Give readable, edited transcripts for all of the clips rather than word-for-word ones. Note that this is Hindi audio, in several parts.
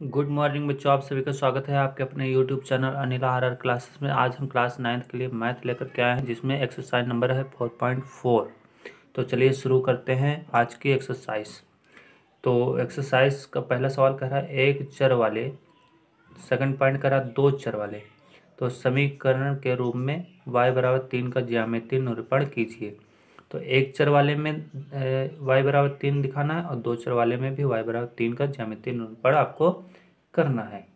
गुड मॉर्निंग बच्चों, आप सभी का स्वागत है आपके अपने YouTube channel Anil R classes में। आज हम क्लास 9th के लिए मैथ लेकर के आए हैं, जिसमें एक्सरसाइज नंबर है 4.4। तो चलिए शुरू करते हैं आज की एक्सरसाइज। तो एक्सरसाइज का पहला सवाल कह रहा है एक चर वाले, सेकंड पॉइंट कह रहा है दो चर वाले। तो समीकरण के रूप में y=3 का ज्यामितीय निरूपण कीजिए। तो एक चर वाले में y=3 दिखाना है और दो चर वाले में भी y=3 का ज्यामितीय निरूपण आपको करना है।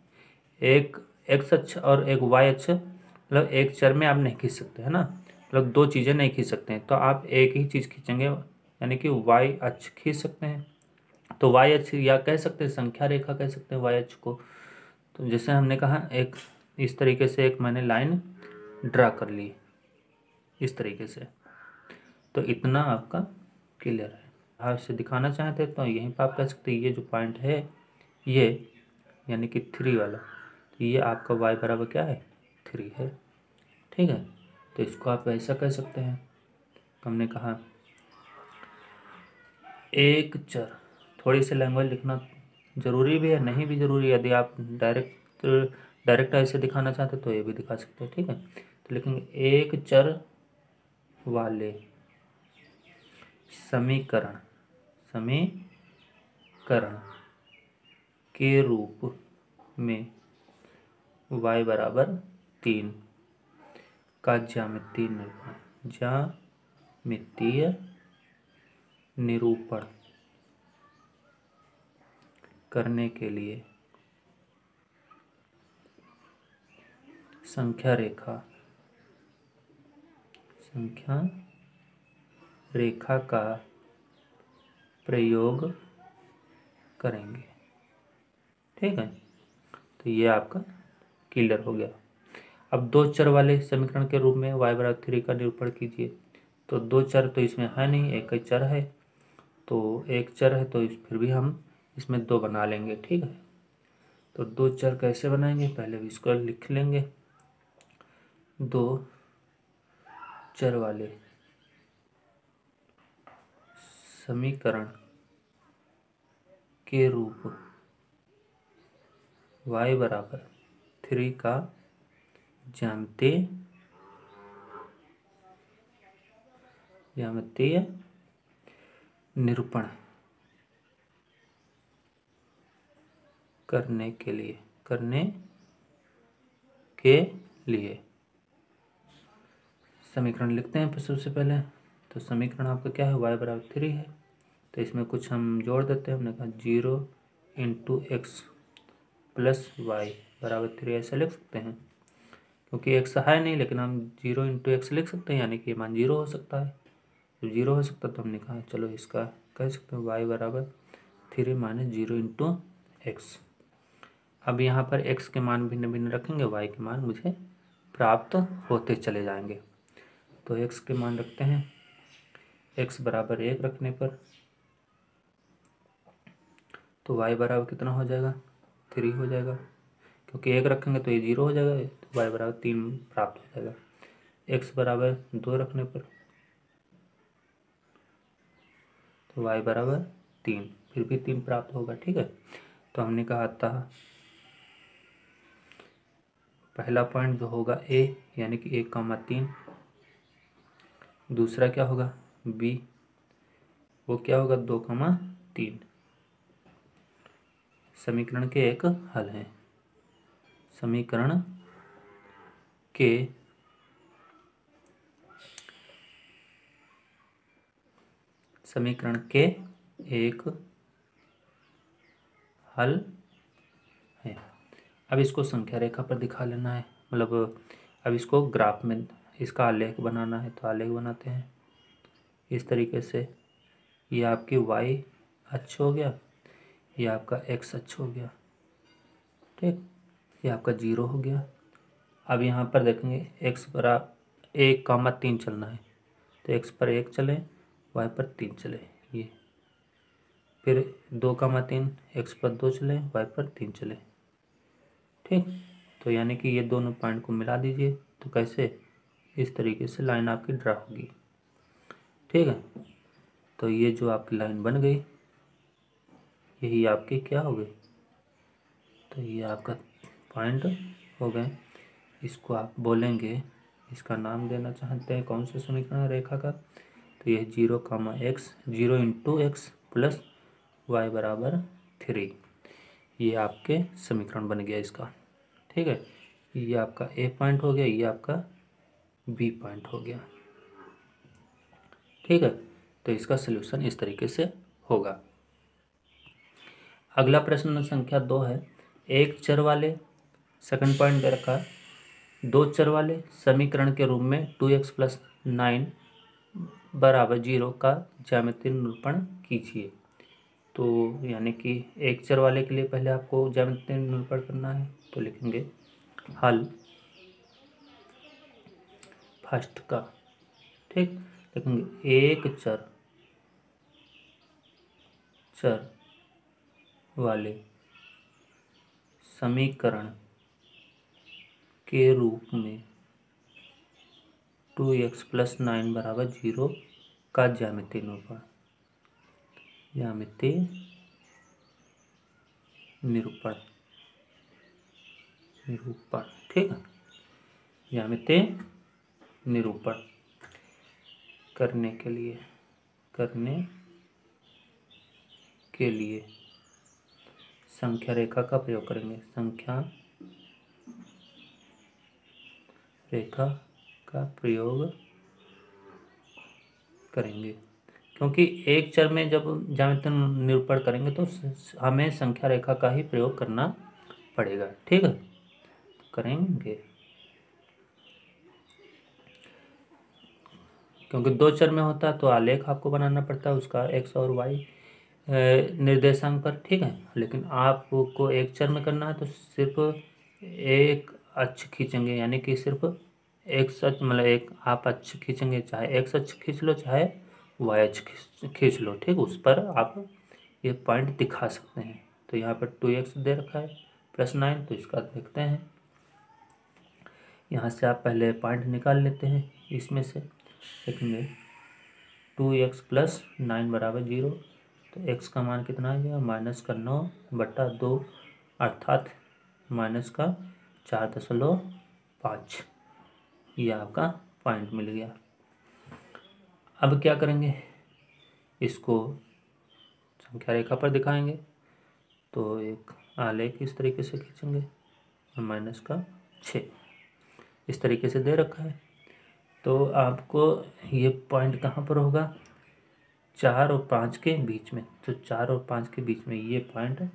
एक एक्स अक्ष और एक वाई अक्ष, मतलब एक चर में आप नहीं खींच सकते है ना, मतलब दो चीज़ें नहीं खींच सकते हैं। तो आप एक ही चीज़ खींचेंगे, यानी कि वाई अक्ष खींच सकते हैं। तो वाई अक्ष या कह सकते हैं संख्या रेखा कह सकते हैं वाई अक्ष को। तो जैसे हमने कहा एक इस तरीके से एक मैंने लाइन ड्रा कर ली इस तरीके से। तो इतना आपका क्लियर है। आप इसे दिखाना चाहते तो यहीं पर आप कह सकते हैं ये जो पॉइंट है ये, यानी कि 3 वाला, तो ये आपका y बराबर क्या है 3 है। ठीक है, तो इसको आप ऐसा कह सकते हैं। हमने कहा एक चर, थोड़ी सी लैंग्वेज लिखना जरूरी भी है, नहीं भी जरूरी। यदि आप डायरेक्ट ऐसे दिखाना चाहते तो ये भी दिखा सकते हैं। ठीक है, तो लिखेंगे एक चर वाले समीकरण के रूप में y=3 का ज्यामितीय निरूपण करने के लिए संख्या रेखा का प्रयोग करेंगे। ठीक है, तो ये आपका क्लियर हो गया। अब दो चर वाले समीकरण के रूप में y=3 का निरूपण कीजिए। तो दो चर तो इसमें है नहीं, एक ही चर है। तो एक चर है तो फिर भी हम इसमें दो बना लेंगे। ठीक है, तो दो चर कैसे बनाएंगे, पहले भी इसको लिख लेंगे। दो चर वाले समीकरण के रूप y=3 का ज्यामितीय निरूपण करने के लिए समीकरण लिखते हैं सबसे पहले। तो समीकरण आपका क्या है, y=3 है। तो इसमें कुछ हम जोड़ देते हैं। हमने कहा 0 × x + y=3 ऐसा लिख सकते हैं, क्योंकि x है नहीं, लेकिन हम 0 × x लिख सकते हैं, यानी कि मान 0 हो सकता है। तो 0 हो सकता है, तो हमने कहा चलो इसका कह सकते हैं y=3 - 0 × x। अब यहाँ पर x के मान भिन्न भिन्न रखेंगे, y के मान मुझे प्राप्त होते चले जाएंगे। तो x के मान रखते हैं, x = 1 रखने पर तो y बराबर कितना हो जाएगा 3 हो जाएगा, क्योंकि 1 रखेंगे तो ये 0 हो जाएगा, तो y=3 प्राप्त हो जाएगा। x = 2 रखने पर तो y=3, फिर भी 3 प्राप्त होगा। ठीक है, तो हमने कहा था पहला पॉइंट जो होगा a, यानी कि 1,3। दूसरा क्या होगा b, वो क्या होगा 2,3। समीकरण के एक हल है। समीकरण के एक हल है। अब इसको संख्या रेखा पर दिखा लेना है, मतलब अब इसको ग्राफ में इसका आलेख बनाना है। तो आलेख बनाते हैं इस तरीके से। ये आपकी y अक्ष हो गया, ये आपका x अक्ष हो गया। ठीक, ये आपका 0 हो गया। अब यहाँ पर देखेंगे x = 1,3 चलना है, तो x पर 1 चले, y पर 3 चले। ये फिर 2,3 x पर 2 चले, y पर 3 चले। ठीक, तो यानी कि ये दोनों पॉइंट को मिला दीजिए। तो कैसे, इस तरीके से लाइन आपकी ड्रा होगी। ठीक है, तो ये जो आपकी लाइन बन गई, यही आपकी क्या हो गई तो ये आपका पॉइंट हो गए। इसको आप बोलेंगे, इसका नाम देना चाहते हैं कौन से समीकरण रेखा का, तो ये 0, x 0 × x प्लस y बराबर 3। ये आपके समीकरण बन गया इसका। ठीक है, ये आपका ए पॉइंट हो गया, ये आपका बी पॉइंट हो गया। ठीक है, तो इसका सलूशन इस तरीके से होगा। अगला प्रश्न संख्या 2 है। एक चर वाले, सेकंड पॉइंट दे रखा है, 2 चर वाले समीकरण के रूप में 2x + 9 बराबर 0 का ज्यामितीय निरूपण कीजिए। तो यानी कि एक चर वाले के लिए पहले आपको ज्यामितीय निरूपण करना है। तो लिखेंगे हल फर्स्ट का। ठीक, लिखेंगे एक चर वाले समीकरण के रूप में 2x + 9 बराबर 0 का ज्यामितीय निरूपण ठीक है, ज्यामितीय निरूपण करने के लिए संख्या रेखा का प्रयोग करेंगे। संख्या रेखा का प्रयोग करेंगे, क्योंकि एक चर में जब ज्यामितीय निरूपण करेंगे तो हमें संख्या रेखा का ही प्रयोग करना पड़ेगा। ठीक है, करेंगे, क्योंकि 2 चर में होता है तो आलेख आपको बनाना पड़ता है उसका x और y निर्देशांक पर। ठीक है, लेकिन आपको एक चर में करना है तो सिर्फ एक अक्ष खींचेंगे, यानी कि सिर्फ x अक्ष, मतलब एक आप अक्ष खींचेंगे, चाहे x अक्ष खींच लो चाहे y अक्ष खींच लो। ठीक, उस पर आप ये पॉइंट दिखा सकते हैं। तो यहाँ पर 2x दे रखा है + 9, तो इसका देखते हैं। यहाँ से आप पहले पॉइंट निकाल लेते हैं, इसमें से देखेंगे 2x + 9 बराबर 0। तो x का मान कितना आ गया, -9/2, अर्थात -4.5। ये आपका पॉइंट मिल गया। अब क्या करेंगे, इसको संख्या रेखा पर दिखाएंगे। तो एक आलेख इस तरीके से खींचेंगे, -6 इस तरीके से दे रखा है। तो आपको ये पॉइंट कहाँ पर होगा, 4 और 5 के बीच में। तो 4 और 5 के बीच में ये पॉइंट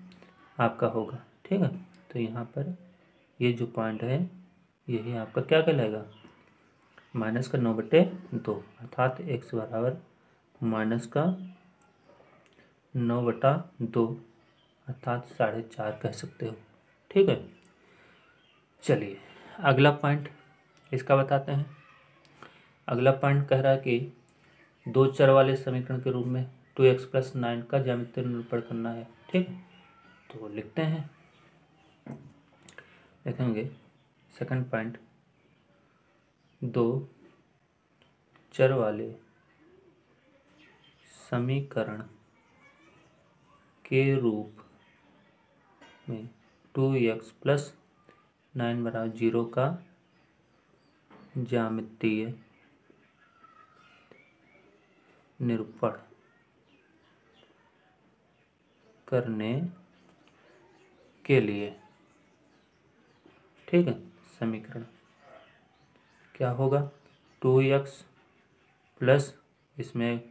आपका होगा। ठीक है, तो यहाँ पर ये जो पॉइंट है यही आपका क्या कहलाएगा, -9/2, अर्थात x बराबर -9/2, अर्थात 4.5 कह सकते हो। ठीक है, चलिए अगला पॉइंट इसका बताते हैं। अगला पॉइंट कह रहा है कि 2 चर वाले समीकरण के रूप में 2x + 9 का ज्यामितीय निरूपण करना है। ठीक, तो लिखते हैं, देखेंगे सेकंड पॉइंट, 2 चर वाले समीकरण के रूप में 2x + 9 बराबर 0 का ज्यामितीय निरूपण करने के लिए, ठीक है, समीकरण क्या होगा, 2x प्लस इसमें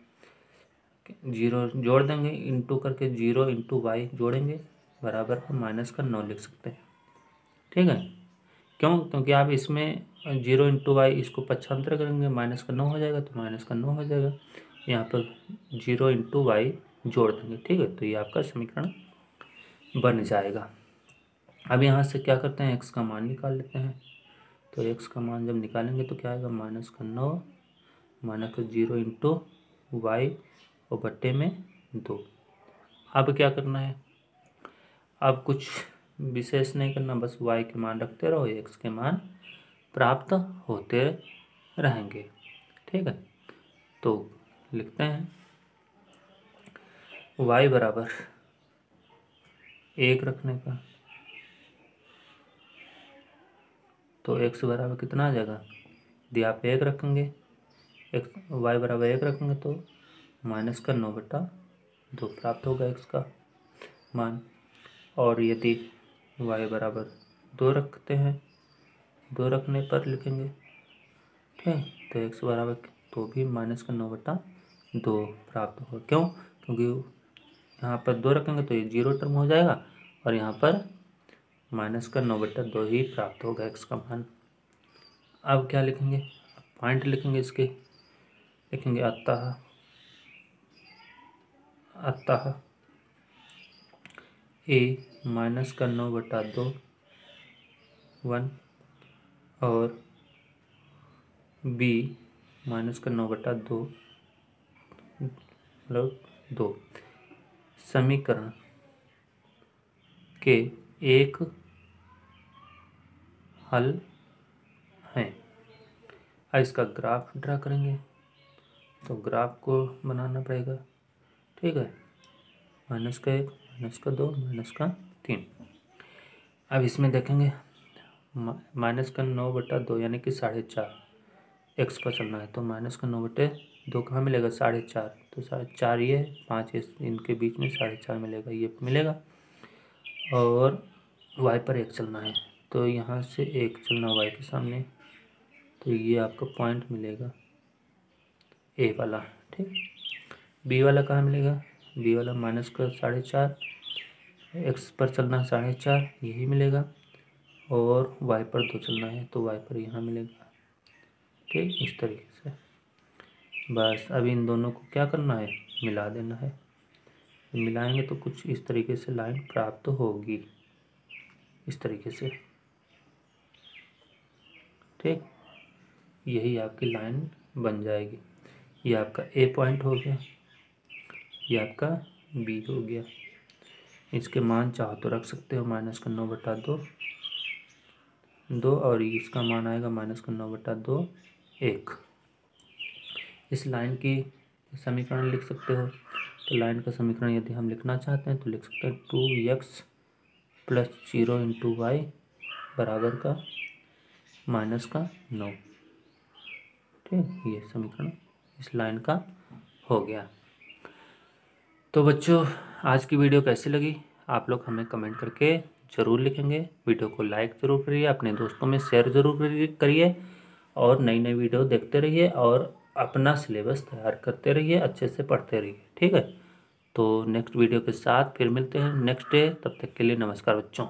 0 जोड़ देंगे, इंटू करके 0 × y जोड़ेंगे, बराबर -9 लिख सकते हैं। ठीक है, क्यों, क्योंकि आप इसमें 0 × y इसको पक्षांतर करेंगे, -9 हो जाएगा, तो -9 हो जाएगा। यहाँ पर 0 × y जोड़ देंगे। ठीक है, तो ये आपका समीकरण बन जाएगा। अब यहाँ से क्या करते हैं, x का मान निकाल लेते हैं। तो x का मान जब निकालेंगे तो क्या आएगा, -9 -0 × y और बट्टे में 2। अब क्या करना है, अब कुछ विशेष नहीं करना, बस y के मान रखते रहो, x के मान प्राप्त होते रहेंगे। ठीक है, तो लिखते हैं y बराबर 1 रखने का तो x बराबर कितना आ जाएगा, यदि आप 1 रखेंगे, x y बराबर 1 रखेंगे तो -9/2 प्राप्त होगा x का मान। और यदि y बराबर 2 रखते हैं, 2 रखने पर लिखेंगे, ठीक है, तो x बराबर तो भी -9/2 प्राप्त होगा। क्यों? क्योंकि यहाँ पर 2 रखेंगे तो ये 0 टर्म हो जाएगा और यहाँ पर -9/2 ही प्राप्त होगा x का मान। अब क्या लिखेंगे, पॉइंट लिखेंगे इसके, लिखेंगे अतः a -9/2 1 और b -9/2 मतलब 2 समीकरण के एक हल हैं। अब इसका ग्राफ ड्रा करेंगे, तो ग्राफ को बनाना पड़ेगा, ठीक है, -1 -2 -3। अब इसमें देखेंगे -9/2 यानी कि 4.5 x पर चलना है, तो -9/2 कहाँ मिलेगा, 4.5, तो 4.5 ये 5 इनके बीच में 4.5 मिलेगा, ये मिलेगा। और y पर 1 चलना है, तो यहाँ से 1 चलना y के सामने, तो ये आपका पॉइंट मिलेगा a वाला, ठीक। b वाला कहाँ मिलेगा, b वाला -4.5 x पर चलना है 4.5, यही मिलेगा। और y पर 2 चलना है, तो y पर यहाँ मिलेगा, ठीक, इस तरीके से। बस अब इन दोनों को क्या करना है, मिला देना है। मिलाएंगे तो कुछ इस तरीके से लाइन प्राप्त होगी, इस तरीके से, ठीक। यही आपकी लाइन बन जाएगी। ये आपका ए पॉइंट हो गया, ये आपका बी हो गया। इसके मान चाहो तो रख सकते हो, -9/2 और इसका मान आएगा -9/2 1। इस लाइन की समीकरण लिख सकते हो, तो लाइन का समीकरण यदि हम लिखना चाहते हैं तो लिख सकते हैं 2x + 0 × y बराबर का -9, ठीक। ये समीकरण इस लाइन का हो गया। तो बच्चों, आज की वीडियो कैसी लगी आप लोग हमें कमेंट करके ज़रूर लिखेंगे। वीडियो को लाइक ज़रूर करिए, अपने दोस्तों में शेयर ज़रूर करिए और नई नई वीडियो देखते रहिए और अपना सिलेबस तैयार करते रहिए, अच्छे से पढ़ते रहिए, ठीक है। तो नेक्स्ट वीडियो के साथ फिर मिलते हैं नेक्स्ट डे, तब तक के लिए नमस्कार बच्चों।